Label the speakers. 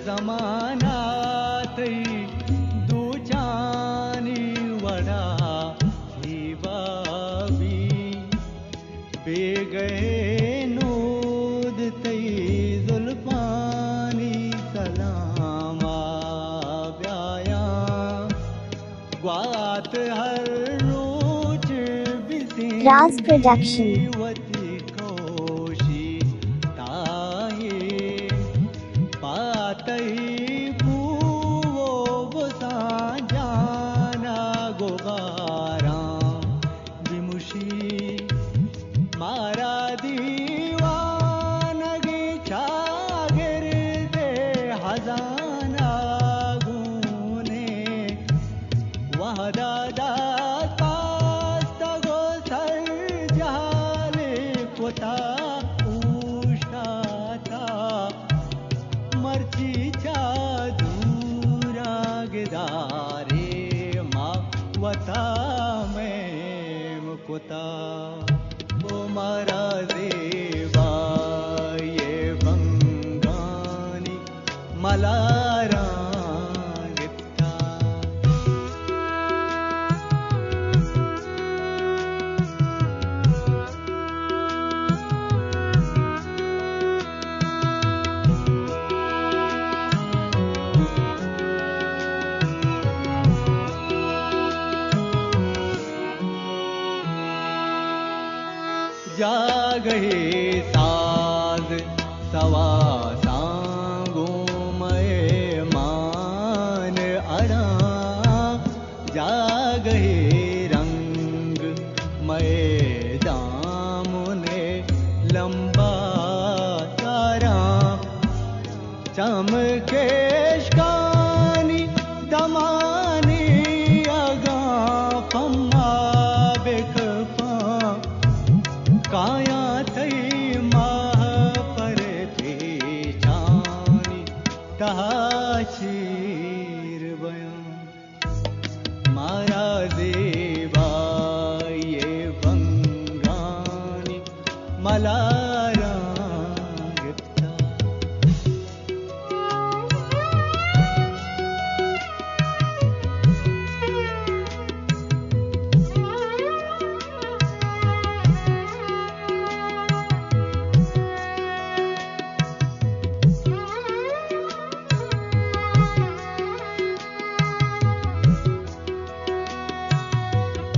Speaker 1: जमानातही दुचानी वडा ही बाबी बेगए नूद तई जुल्फानी सलामा ब्याया ग्वात हर रोज BC
Speaker 2: Raz Production.
Speaker 1: वती कोशी ताहे पातई पूवो बसा जाना गोगारा विमुशी मारा दीवानगी छागिर दे हजाना गुने वहदा दाता गो सर जाले कोता उशाता मर्ची चादूरा गिदारे मा वता में मुकुता ओ मारा देवा ये बंगानी मलारा गित्ता जा गए साज सवा सांगो मय मान अड़ा जा गए रंग मय दामुने लंबा तारा चमकेश कानी दमानी अगा पम्मा बेखपा काया थई माह पर पहचानी तहाचीर बयां मारा देवा ये बंगानी मला